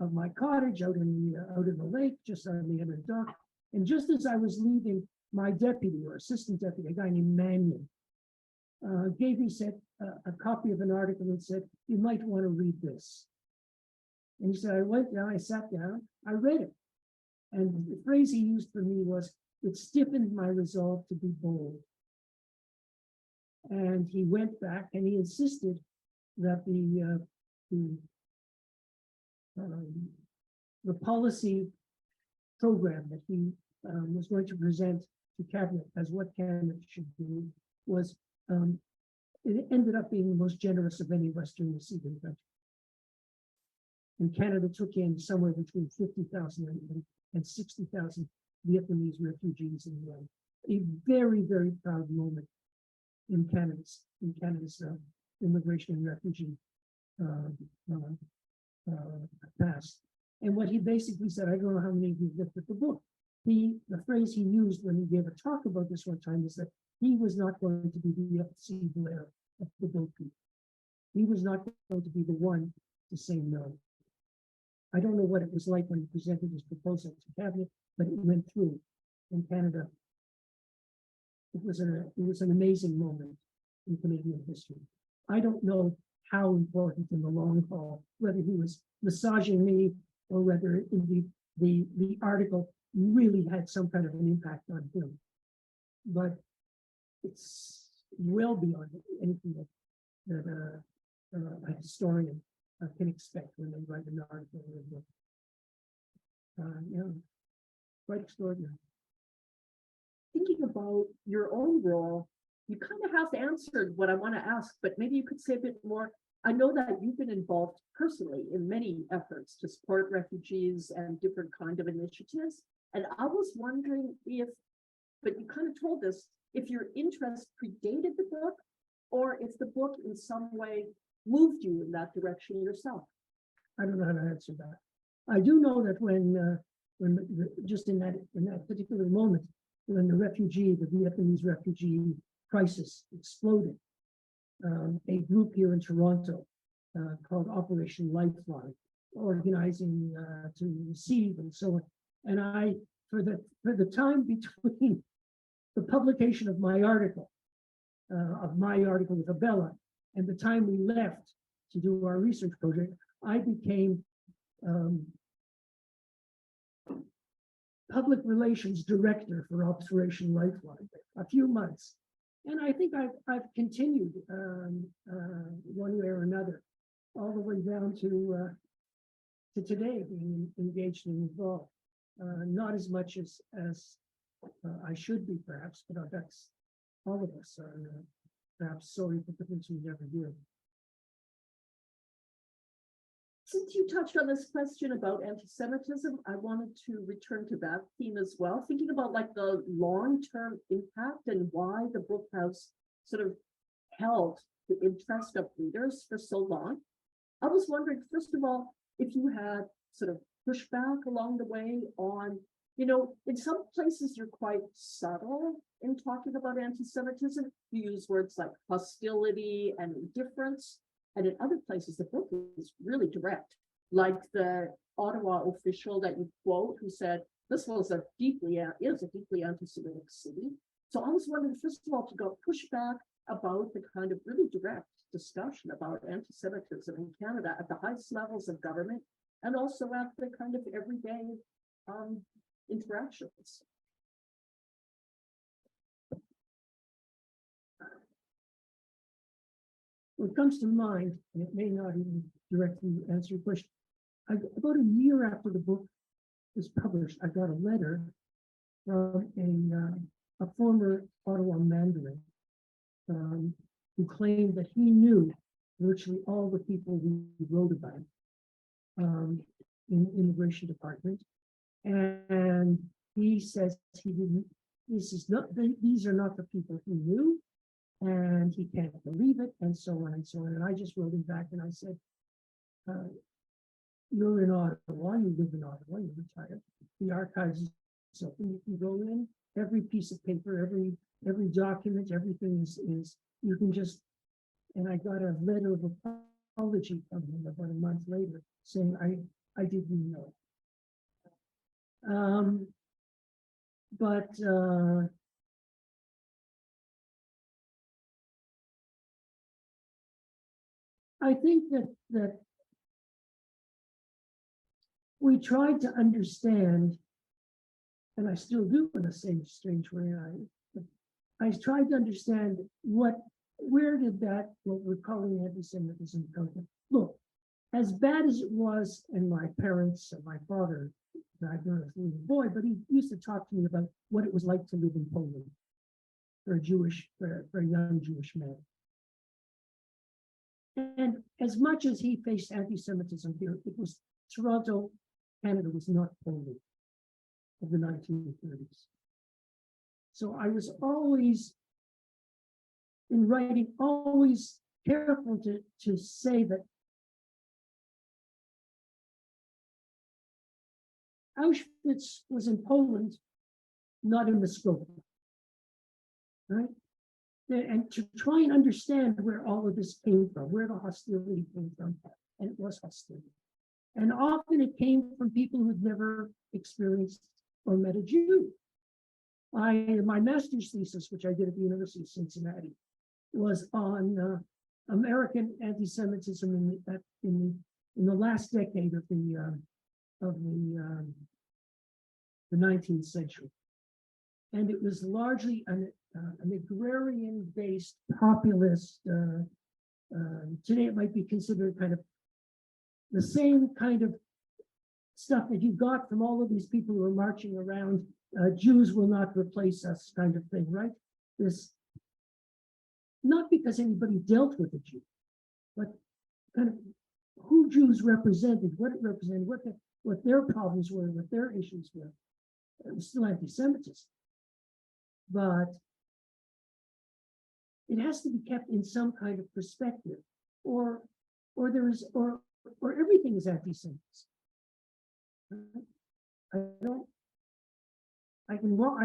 of my cottage out in the lake, just on the end of the dock. And just as I was leaving, my deputy or assistant deputy, a guy named Mannion, gave me a copy of an article and said, you might want to read this. And he said, I went down, I sat down, I read it. And the phrase he used for me was, it stiffened my resolve to be bold. And he went back and he insisted that the policy program that he was going to present to cabinet as what Canada should do was, it ended up being the most generous of any Western receiving country. And Canada took in somewhere between 50,000 and 60,000 Vietnamese refugees in the a very, very proud moment in Canada's immigration and refugee past. And what he basically said, I don't know how many of you looked at the book. The phrase he used when he gave a talk about this one time is that he was not going to be the FC Blair of the boat people. He was not going to be the one to say no. I don't know what it was like when he presented his proposal to cabinet, but it went through in Canada. It was an amazing moment in Canadian history. I don't know how important in the long haul, whether he was massaging me or whether indeed the article really had some kind of an impact on him. But it's well beyond anything that a historian can expect when they write an article or a book. Yeah, quite extraordinary. Thinking about your own role, you kind of have answered what I want to ask, but maybe you could say a bit more. I know that you've been involved personally in many efforts to support refugees and different kind of initiatives. And I was wondering but you kind of told us, if your interest predated the book or if the book in some way moved you in that direction yourself. I don't know how to answer that. I do know that when just in that particular moment, when the Vietnamese refugee crisis exploded, a group here in Toronto called Operation Lifeline, organizing to receive and so on. And I, for the time between the publication of my article with Abella, and the time we left to do our research project, I became public relations director for Operation Lifeline, a few months. And I think I've continued one way or another, all the way down to today, being engaged and involved. Not as much as I should be, perhaps, but that's all of us are perhaps sorry for the things we never did. Since you touched on this question about anti-Semitism, I wanted to return to that theme as well, thinking about like the long-term impact and why the book has sort of held the interest of readers for so long. I was wondering, first of all, if you had sort of pushback along the way on, in some places you're quite subtle in talking about anti-Semitism. You use words like hostility and indifference. And in other places, the book is really direct, like the Ottawa official that you quote who said this was is a deeply anti-Semitic city. So I was wondering, first of all, to go push back about the kind of really direct discussion about anti-Semitism in Canada at the highest levels of government and also at the kind of everyday interactions. What comes to mind, and it may not even directly answer your question, about a year after the book was published, I got a letter from a former Ottawa Mandarin who claimed that he knew virtually all the people we wrote about in the immigration department. And he says he didn't, these are not the people he knew, and he can't believe it, and so on and so on. And I just wrote him back and I said, you're in Ottawa, you live in Ottawa, you're retired. The archives is something you can go in, every piece of paper, every document, everything is you can just, and I got a letter of apology from him about a month later saying I didn't know. But I think that we tried to understand, and I still do in a same strange way. I tried to understand where did that, what we're calling anti-Semitism come from? Look, as bad as it was, and my parents and my father, I don't know if he was a boy, but he used to talk to me about what it was like to live in Poland for a young Jewish man. And as much as he faced anti-Semitism here, it was Toronto, Canada was not Poland of the 1930s. So I was always, in writing, always careful to say that Auschwitz was in Poland, not in Muskova, right? And to try and understand where all of this came from, where the hostility came from, and it was hostility. And often it came from people who'd never experienced or met a Jew. My master's thesis, which I did at the University of Cincinnati, was on American anti-Semitism in the last decade of the 19th century. And it was largely an agrarian-based populist. Today it might be considered kind of the same kind of stuff that you got from all of these people who are marching around, Jews will not replace us kind of thing, right? This, not because anybody dealt with a Jew, but kind of who Jews represented, what it represented, what their problems were, what their issues were. It was still anti-Semitism. But it has to be kept in some kind of perspective, or everything is anti-Semitism. I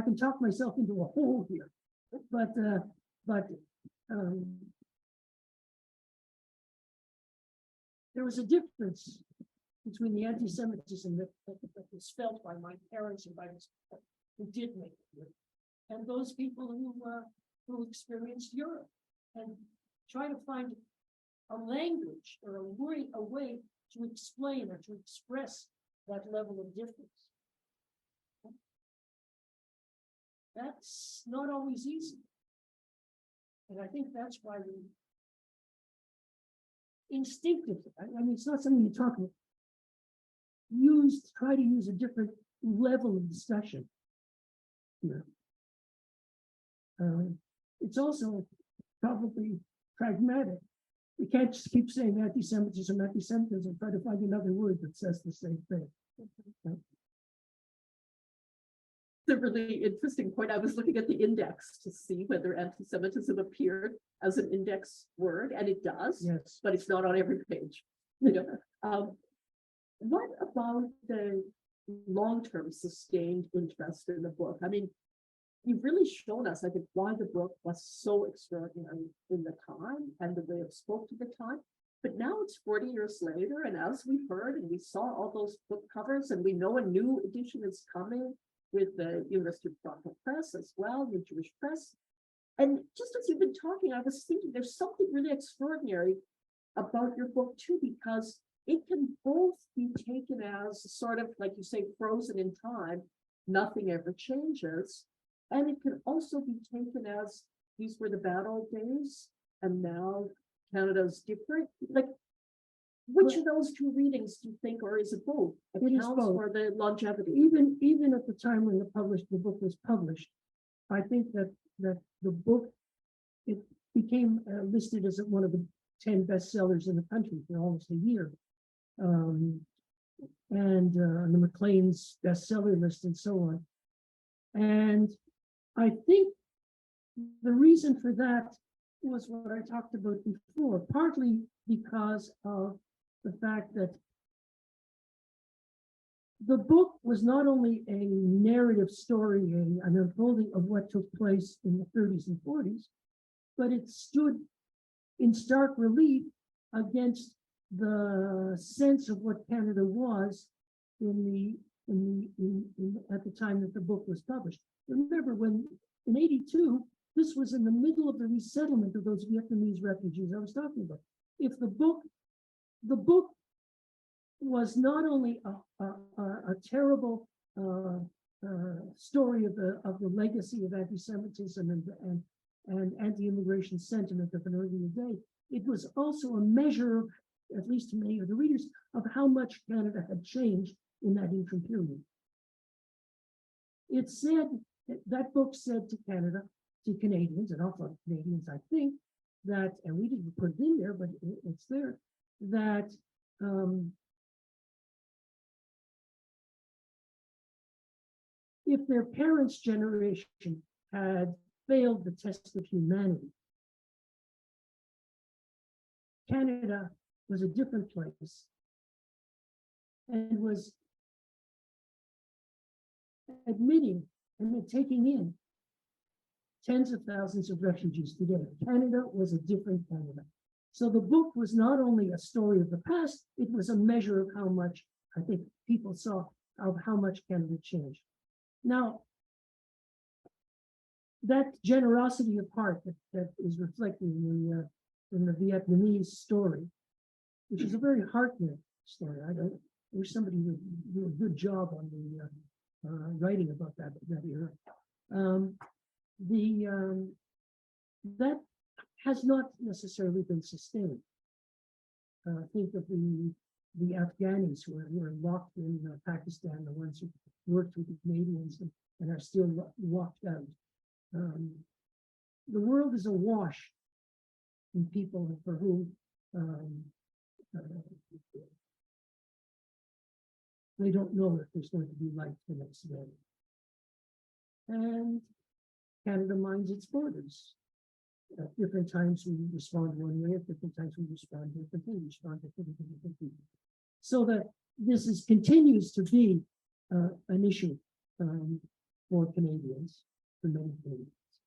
can talk myself into a hole here, but there was a difference between the anti-Semitism that was felt by my parents and by those who did make it here, and those people who experienced Europe, and try to find a language or a way to explain or to express that level of difference. That's not always easy. And I think that's why we instinctively, I mean, it's not something you talk about, try to use a different level of discussion here. It's also probably pragmatic. You can't just keep saying anti-Semitism, anti-Semitism, try to find another word that says the same thing. It's a really interesting point. I was looking at the index to see whether anti-Semitism appeared as an index word, and it does, Yes. but it's not on every page. You know, what about the long-term sustained interest in the book? I mean, you've really shown us, I think, why the book was so extraordinary in the time and the way it spoke to the time. But now it's 40 years later, and as we heard, and we saw all those book covers, and we know a new edition is coming with the University of Toronto Press as well, the Jewish Press. And just as you've been talking, I was thinking there's something really extraordinary about your book too, because it can both be taken as sort of, like you say, frozen in time, nothing ever changes. And it can also be taken as these were the bad old days, and now Canada's different. Like, which of those two readings do you think, or is it both? It is Accounts both. for the longevity. Even at the time when the book was published, I think that the book, it became listed as one of the 10 bestsellers in the country for almost a year. And the Maclean's bestseller list and so on. And I think the reason for that was what I talked about before, partly because of the fact that the book was not only a narrative story, an unfolding of what took place in the 30s and 40s, but it stood in stark relief against the sense of what Canada was at the time that the book was published. Remember, when in '82, this was in the middle of the resettlement of those Vietnamese refugees I was talking about. If the book was not only a terrible story of the legacy of anti-Semitism and anti-immigration sentiment of an earlier day, it was also a measure of, at least to many of the readers, of how much Canada had changed in that interim period. It said, that book said to Canada, to Canadians, and also Canadians, I think, that, and we didn't put it in there, but it's there, that if their parents' generation had failed the test of humanity, Canada was a different place and was admitting and taking in tens of thousands of refugees today. Canada was a different Canada. So the book was not only a story of the past, it was a measure of how much, I think, people saw of how much Canada changed. Now, that generosity of heart that is reflected in the Vietnamese story, which is a very heartening story. I wish somebody would do a good job on the writing about that era. That has not necessarily been sustained. Think of the Afghanis who are locked in Pakistan, the ones who worked with the Canadians and are still locked out. The world is awash in people for whom they don't know if there's going to be light the next day. And Canada minds its borders. At different times we respond one way, at different times we respond differently, we respond to different people. So that this continues to be an issue for Canadians, for many Canadians.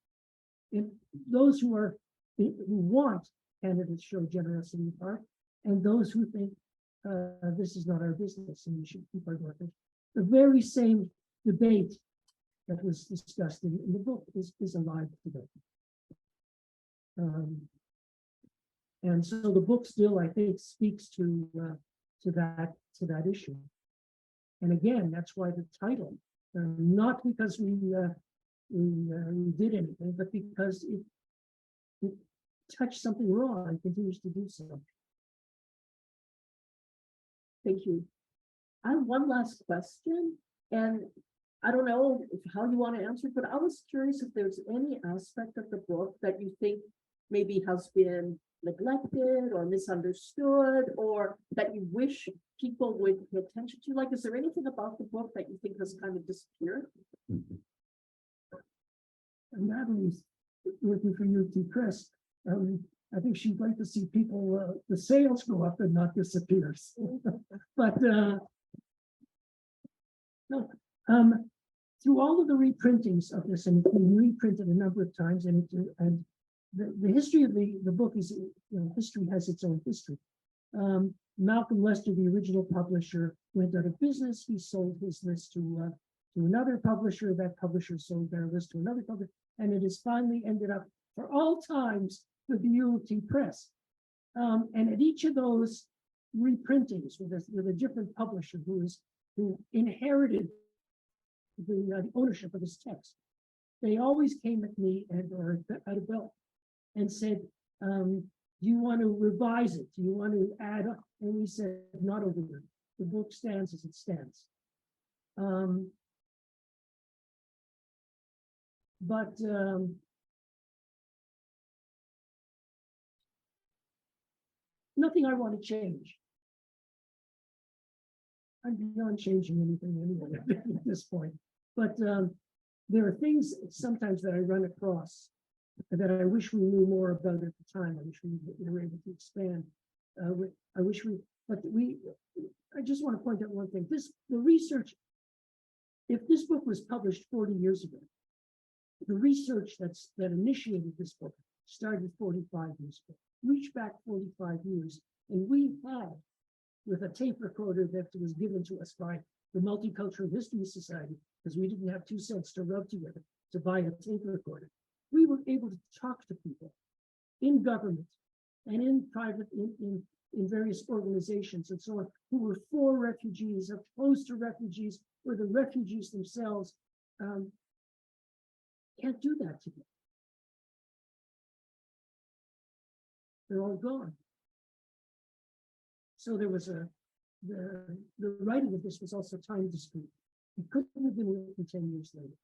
And those who want Canada to show generosity of heart, and those who think this is not our business and we should keep our workers. The very same debate that was discussed in the book is alive today. And so the book still, I think, speaks to that issue. And again, that's why the title, not because we did anything, but because it touched something raw and continues to do so. Thank you. I have one last question, and I don't know how you want to answer it, but I was curious if there's any aspect of the book that you think maybe has been neglected or misunderstood, or that you wish people would pay attention to. Like, is there anything about the book that you think has kind of disappeared? Natalie's working for UT Press. I think she'd like to see people, the sales go up and not disappear. But no, through all of the reprintings of this, and it's been reprinted a number of times, and the history of the book is, history has its own history. Malcolm Lester, the original publisher, went out of business. He sold his list to another publisher. That publisher sold their list to another publisher, and it has finally ended up for all times with the UT Press. And at each of those reprintings with a different publisher who inherited the ownership of this text, they always came at me or at Abella and said, do you want to revise it? Do you want to add up? And we said, not over there. The book stands as it stands. Nothing I want to change. I'm beyond changing anything anyway at this point. But there are things sometimes that I run across that I wish we knew more about at the time. I wish we were able to expand. I just want to point out one thing. The research, if this book was published 40 years ago, the research that initiated this book started 45 years ago. Reach back 45 years, and we had, with a tape recorder that was given to us by the Multicultural History Society, because we didn't have 2 cents to rub together to buy a tape recorder, we were able to talk to people in government and in private, in various organizations and so on, who were for refugees, opposed to refugees, or the refugees themselves. Can't do that today. They're all gone. So there was the writing of this was also time discrete. It couldn't have been written 10 years later.